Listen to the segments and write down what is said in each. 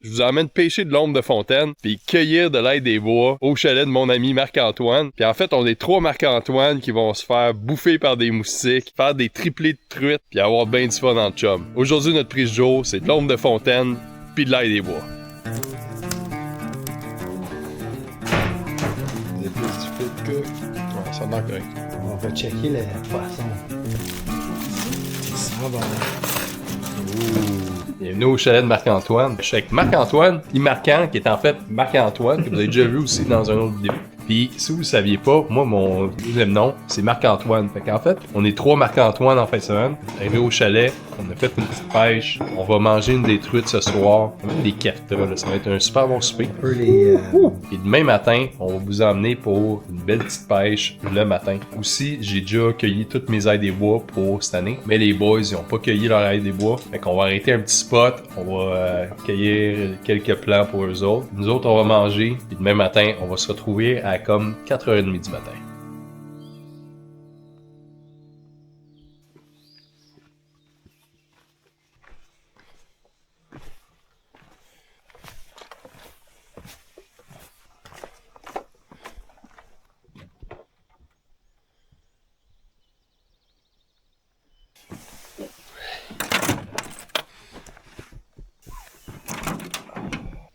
Je vous emmène pêcher de l'ombre de fontaine, puis cueillir de l'ail des bois au chalet de mon ami Marc-Antoine. Puis en fait, on est 3 Marc-Antoine qui vont se faire bouffer par des moustiques, faire des triplés de truites, puis avoir bien du fun en chum. Aujourd'hui, notre prise du jour, c'est de l'ombre de fontaine, puis de l'ail des bois. Des plus du fit que... Ouais, ça manque correct. On va checker le poisson. C'est ça, bon. Bienvenue au chalet de Marc-Antoine. Je suis avec Marc-Antoine, Marquant, qui est en fait Marc-Antoine, que vous avez déjà vu aussi dans un autre vidéo. Puis, si vous saviez pas, moi, mon deuxième nom, c'est Marc-Antoine. Fait qu'en fait, on est 3 Marc-Antoine en fin de semaine. Arrivé au chalet, on a fait une petite pêche. On va manger une des truites ce soir. Même des keftas, là. Ça va être un super bon souper. Un peu les... Et demain matin, on va vous emmener pour une belle petite pêche le matin. Aussi, j'ai déjà cueilli toutes mes ailes des bois pour cette année. Mais les boys, ils ont pas cueilli leur ail des bois. Fait qu'on va arrêter un petit spot. On va cueillir quelques plants pour eux autres. Nous autres, on va manger. Et demain matin, on va se retrouver à comme 4h30 du matin.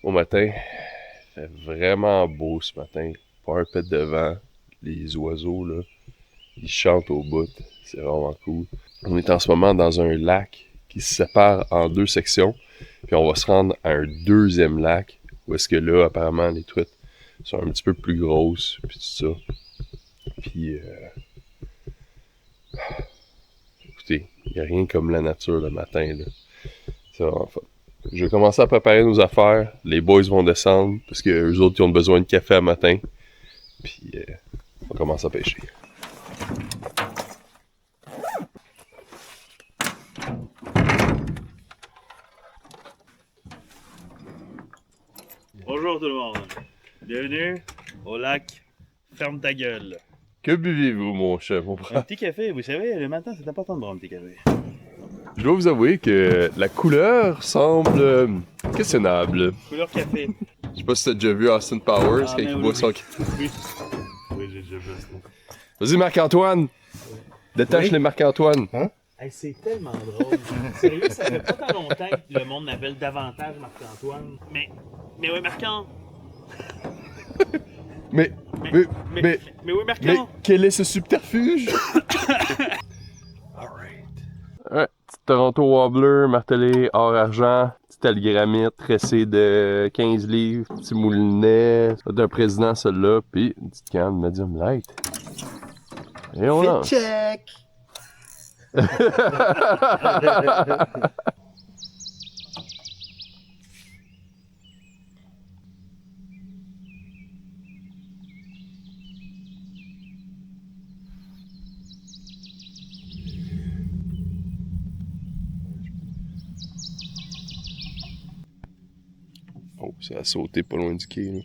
Au matin, il fait vraiment beau ce matin. Pas un pet de vent. Les oiseaux, là, ils chantent au bout. C'est vraiment cool. On est en ce moment dans un lac qui se sépare en 2 sections. Puis on va se rendre à un deuxième lac où est-ce que là, apparemment, les truites sont un petit peu plus grosses. Puis tout ça. Puis, écoutez, il n'y a rien comme la nature le matin, là. C'est vraiment fun. Je vais commencer à préparer nos affaires. Les boys vont descendre parce que eux autres, ils ont besoin de café à matin. Puis, on commence à pêcher. Bonjour tout le monde. Bienvenue au lac Ferme ta gueule. Que buvez-vous, mon chef, mon Un frère? petit café, vous savez, le matin c'est important de boire un petit café. Je dois vous avouer que la couleur semble questionnable. Couleur café. Je sais pas si t'as déjà vu Austin Powers quand mais il oui, boit oui. son... Oui, oui j'ai déjà vu ça. Vas-y, Marc-Antoine! Détache Oui? les Marc-Antoine. Hey, c'est tellement drôle. Sérieux, ça fait pas tant longtemps que le monde m'appelle davantage Marc-Antoine. Mais oui, Marc-Antoine. Mais Mais mais oui, Marc-Antoine. quel est ce subterfuge? Ouais, petit Toronto Wobbler, martelé, or argent, petit algramite, tressé de 15 livres, petit moulinet, ça d'un président celui-là, puis une petite canne medium light. Et on lance. check! Oh, ça a sauté pas loin du quai, là.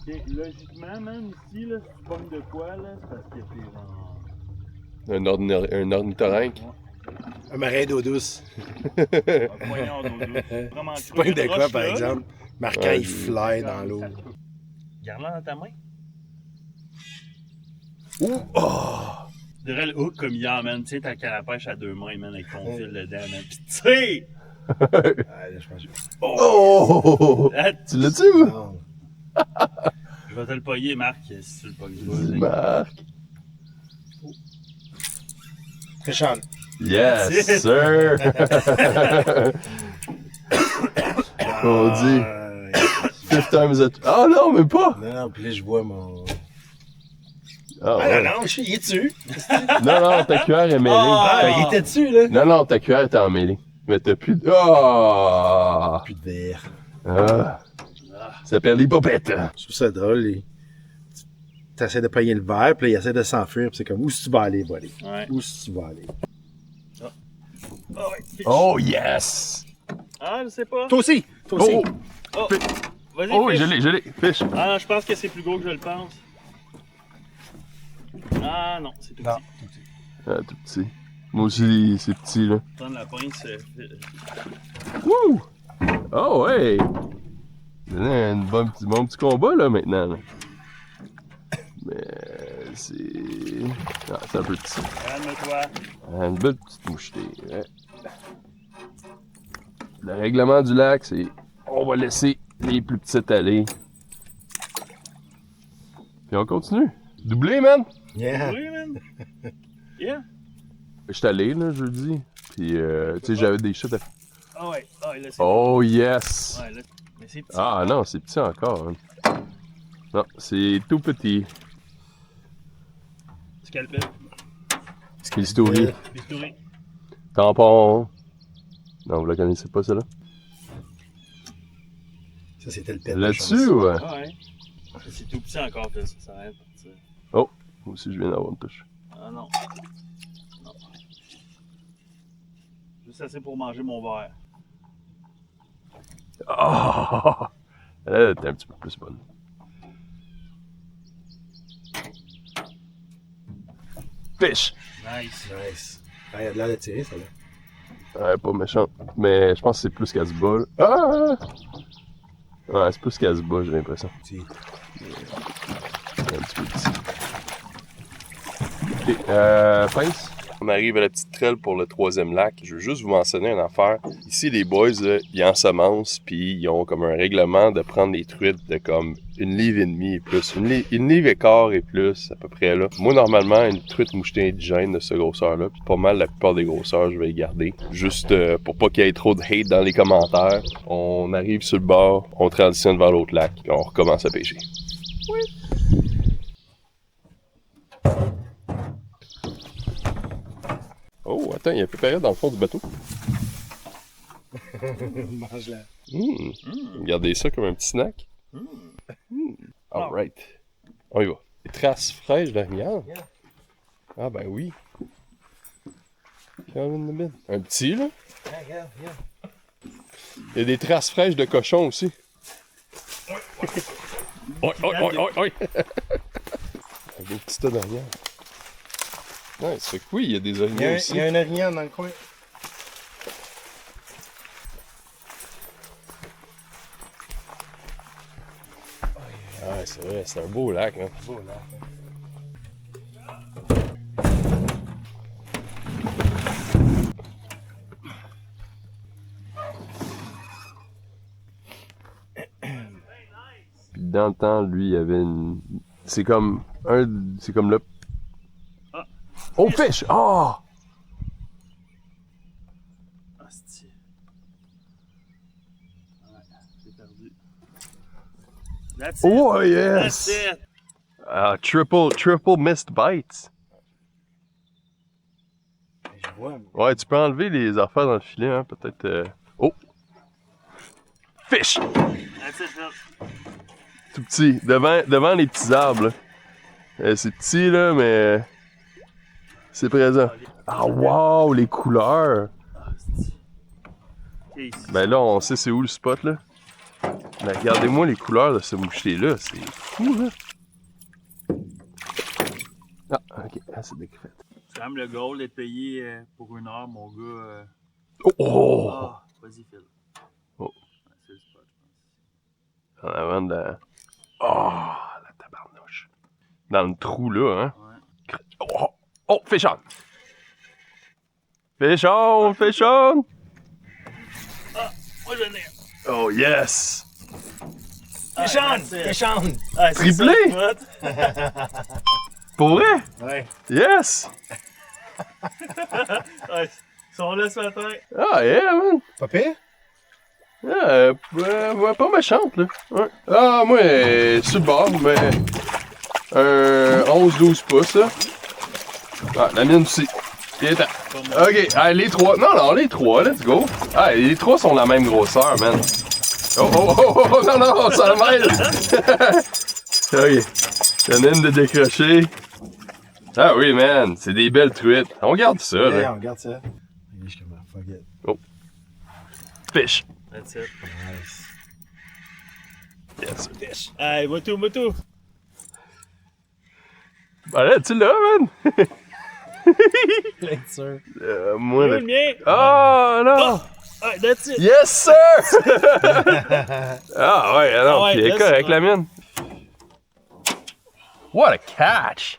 Ok, logiquement, man, ici, là, si tu pognes de quoi, là, c'est parce que t'es en... Un ornithorynque. Un marin d'eau douce. Voyons, vraiment Tu pognes de quoi, roche, par là. exemple? Marquant, Ouais, il fly dans l'eau. Garde-la dans ta main. Ouh! Oh! Tu devrais le hook comme hier, man. Tu sais, ta canne à pêche à 2 mains, man, avec ton fil dedans, man. Pis tu sais! Ah, là, je pense que... Oh! Là, Tu l'as-tu, ou? Non. je vais te le payer, Marc, si tu le pognes pas. Marc. Méchant. Yes, That's it. sir! On dit, fifth time is a... Ah non, mais pas! Non, non, puis là, je vois mon... Ah, Ah ouais. non, non, il est dessus. Non, non, ta cuillère est mêlée. Ah! Ah, il était dessus, là. Non, non, ta cuillère est emmêlée. Mais t'as plus de... Ah! Plus de verre. Ah! Ça s'appelle l'hypopète. Je trouve ça drôle. Tu essaies de pogner le verre, puis là, il essaie de s'enfuir, puis c'est comme, où est-ce que tu vas aller, buddy? Ouais. Où est-ce que tu vas aller? Ah ouais. Oh, yes! Ah, je sais pas. Toi aussi! Toi aussi! Oh! Oh. Vas-y, Oh oui, fish. je l'ai, fish. Ah non, je pense que c'est plus gros que je le pense. Ah non, c'est tout Non. petit. Ah, tout petit. Moi aussi, c'est petit, là. Prendre la pince. Wouh! Oh, ouais! Un bon petit combat, là, maintenant. Là. Mais c'est... Ah, c'est un peu petit. Calme-toi. Une belle petite mouchetée. Ouais. Le règlement du lac, c'est... On va laisser les plus petites aller. Puis on continue. Doublé, man! Yeah. Oui, man. Yeah. J'étais allé, là, jeudi. Puis, tu sais, j'avais des chutes à... Ah ouais, ah, là, c'est Oh, yes! Ouais, là, mais c'est petit. Ah non, c'est petit encore. Hein. Non, c'est tout petit. Scalpel. Bistouri. Bistouri. Tampon. Non, vous la connaissez pas, celle-là? Ça, c'était le pet. Là-dessus, ouais. Ah ouais. C'est tout petit encore, ça s'arrête. Oh, moi aussi, je viens d'avoir une touche. Ah non. Non. Juste assez pour manger mon verre. Oh! Elle était un petit peu plus bonne. Fish! Nice. Nice. Ah, il y a de l'air de tirer, ça, là. Ouais, pas méchant. Mais je pense que c'est plus qu'elle se bat. Là. Ah! Ouais, c'est plus qu'elle se bat, j'ai l'impression. Petit. Un petit peu petit. Ok, pince. On arrive à la petite trail pour le 3e lac. Je veux juste vous mentionner une affaire. Ici, les boys, là, ils ensemencent, puis ils ont comme un règlement de prendre les truites de comme 1,5 livre et plus. 1 livre et quart et plus, à peu près là. Moi, normalement, une truite mouchetée indigène de ce grosseur-là, puis pas mal la plupart des grosseurs, je vais les garder. Juste pour pas qu'il y ait trop de hate dans les commentaires. On arrive sur le bord, on transitionne vers l'autre lac, puis on recommence à pêcher. Oh, attends, il y a préparé dans le fond du bateau. Mange-la. Regardez ça comme un petit snack. Alright. On y va. Des traces fraîches d'arignal. Yeah. Ah ben oui. Un petit, là. Yeah, yeah, yeah. Il y a des traces fraîches de cochon aussi. Oi, oi, oi, oi, oi. Un beau petit tas d'arignal. Ouais, ça fait que oui, il y a des Il y a orignaux un, aussi. il y a un orignal dans le coin. Ah, c'est vrai, c'est un beau lac, hein. Beau, là. Puis dans le temps, lui, il y avait une... C'est comme un... C'est comme le... Ah. Oh, fish! Oh! Ah, c'est. Ouais, c'est perdu. That's it. Oh, That's yes! it. Ah, triple missed bites. Je vois, mais... Ouais, tu peux enlever les affaires dans le filet, hein, peut-être... Oh! Fish! That's it, Phil. Tout petit, devant les petits arbres, là. C'est petit, là, mais... C'est présent. Ah, wow, les couleurs! Ah, c'est. Ok, ici. Ben là, on sait c'est où le spot, là. Mais regardez-moi les couleurs de ce moucheté-là, c'est fou, là. Ah, ok, ah, c'est décret. C'est quand même le goal d'être payé pour 1 heure, mon gars. Oh! Oh! Ah, vas-y, Phil. Oh. Ouais, c'est le spot, je pense. En avant de la... Oh, la tabarnouche. Dans le trou, là, hein. Ouais. Oh! Oh, fish on! Fish on! Fish on! Moi, je vais venir. Oh, yes! Téchante! Téchante! Ah, c'est Triplé? ça, le spot. Pour vrai? Ouais. Yes! Ouais, ils sont là ce matin. Ah, yeah, man! Pas pire? Ah, ouais, pas méchante, là. Ouais. Ah, moi, sur le bord, mais... Un 11-12 pouces, là. Ah, la mienne aussi. Il est temps. Ok, allez, les 3. Non, les 3, let's go. Ah, les 3 sont de la même grosseur, man. Oh, oh, oh, oh, oh, non, non, ça le mêle. Ok. Il y en a une de décrocher. Ah oui, man, c'est des belles truites. On garde ça, Ouais, là. on regarde ça. Je suis comme, fuck it. Fish. That's it. Nice. Yes. Fish. Hey, moto. Ben là, tu l'as, man! Plein de sûr. Moi, Le mien. Oh, non! Ah, that's it. Yes, sir! Ah ouais, non, Ah ouais, puis elle est là, correcte, c'est- la mienne. What a catch!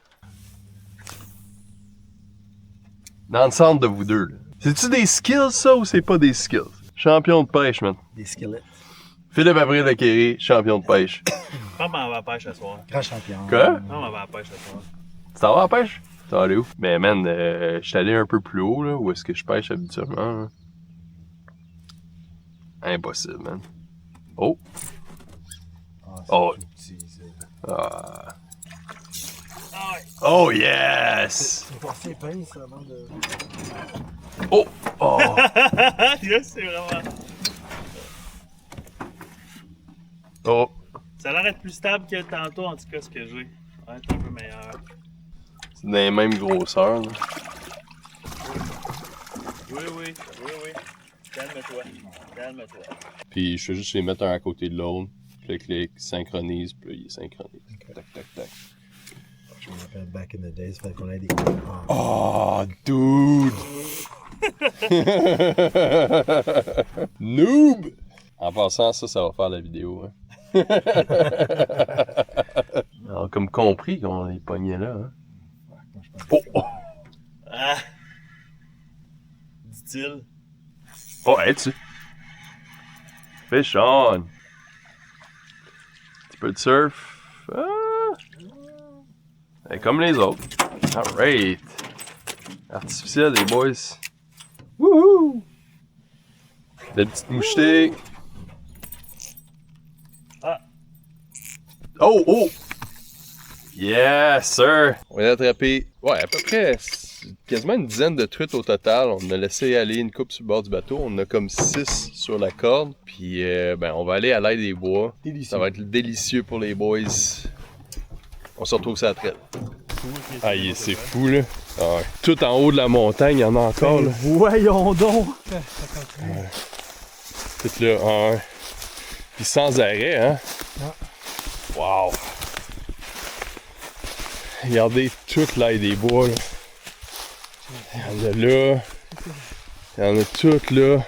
Dans le centre de vous deux, là. C'est-tu des skills, ça, ou c'est pas des skills? Champion de pêche, man. Des squelettes. Philippe Avril-Lequéré, champion de pêche. On va à la pêche ce soir. Grand champion. Quoi? On va à la pêche ce soir. Tu t'en vas à la pêche? Tu vas aller où? Ben, man, je suis allé un peu plus haut, là, où est-ce que je pêche habituellement, là. Impossible, man. Oh! Ah, c'est Oh. tout petit, ça. Ah. Ah ouais. Oh, yes! C'est forcé pince avant de. Oh! Oh! Là, c'est vraiment. Oh! Ça a l'air d'être plus stable que tantôt, en tout cas, ce que j'ai. Ça va être un peu meilleur. C'est dans les mêmes grosseurs, là. Oui. Calme-toi. Puis je fais juste les mettre un à côté de l'autre. Puis le clic, synchronise, puis là, il est synchronisé. Tac, tac, tac. Je me rappelle back in the days, il fallait qu'on ait des. Oh, dude! Noob! En passant, ça va faire la vidéo. Hein. Alors, comme compris qu'on les pognait là. Hein. Oh! Oh! Ah! Dit-il. Oh, hey, tu. Fish on! Petit peu de surf. Ah! Et comme les autres. Alright! Artificiel, les boys. Wouhou! Des petites mouchetées. Ah! Oh, oh! Yes, sir! On a attrapé, ouais, à peu près quasiment une dizaine de truites au total. On a laissé aller une coupe sur le bord du bateau. On a comme 6 sur la corde. Puis, ben, on va aller à l'aide des bois. Délicieux. Ça va être délicieux pour les boys. On se retrouve sur la traite. Ah, c'est fou, là. Ah, ouais. Tout en haut de la montagne, il y en a encore, là. Voyons donc! Tout là, ah, ouais. Puis sans arrêt, hein. Wow! Regardez toute l'aide des bois, là. Il y en a là. Il y en a toutes là.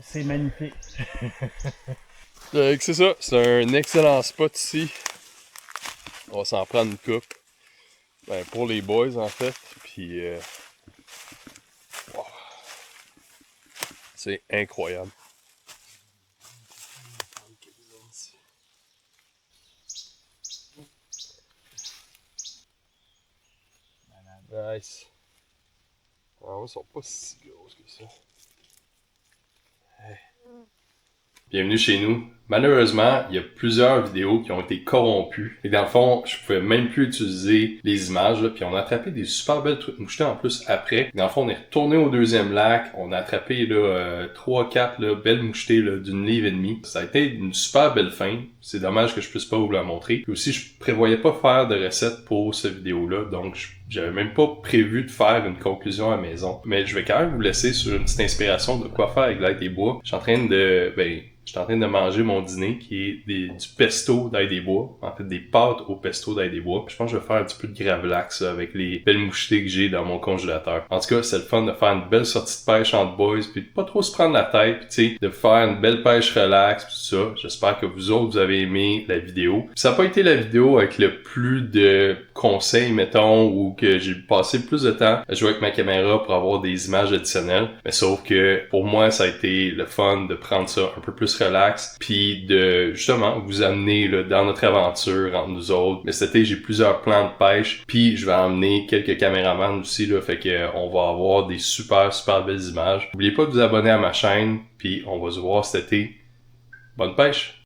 C'est magnifique. C'est ça, c'est un excellent spot ici. On va s'en prendre une coupe. Ben, pour les boys, en fait. Puis, wow. C'est incroyable. Nice. Ah, ils sont pas si grosses que ça. Hey. Bienvenue chez nous. Malheureusement, il y a plusieurs vidéos qui ont été corrompues. Et dans le fond, je pouvais même plus utiliser les images. Là, puis on a attrapé des super belles truites mouchetées en plus après. Dans le fond, on est retourné au deuxième lac. On a attrapé 3-4 belles mouchetées là, d'une livre et demie. Ça a été une super belle fin. C'est dommage que je puisse pas vous la montrer. Puis aussi, je prévoyais pas faire de recette pour cette vidéo-là. Donc, j'avais même pas prévu de faire une conclusion à la maison. Mais je vais quand même vous laisser sur une petite inspiration de quoi faire avec l'ail des bois. Je suis en train de manger mon dîner qui est du pesto d'ail des bois. En fait, des pâtes au pesto d'ail des bois. Je pense que je vais faire un petit peu de gravlax avec les belles mouchetées que j'ai dans mon congélateur. En tout cas, c'est le fun de faire une belle sortie de pêche entre boys, puis de pas trop se prendre la tête, puis tu sais, de faire une belle pêche relax, puis tout ça. J'espère que vous autres, vous avez aimé la vidéo. Puis ça n'a pas été la vidéo avec le plus de conseils, mettons, ou que j'ai passé le plus de temps à jouer avec ma caméra pour avoir des images additionnelles. Mais sauf que, pour moi, ça a été le fun de prendre ça un peu plus relax, puis de justement vous amener là, dans notre aventure entre nous autres. Mais cet été, j'ai plusieurs plans de pêche, puis je vais emmener quelques caméramans aussi, là, fait que on va avoir des super belles images. N'oubliez pas de vous abonner à ma chaîne, puis on va se voir cet été. Bonne pêche!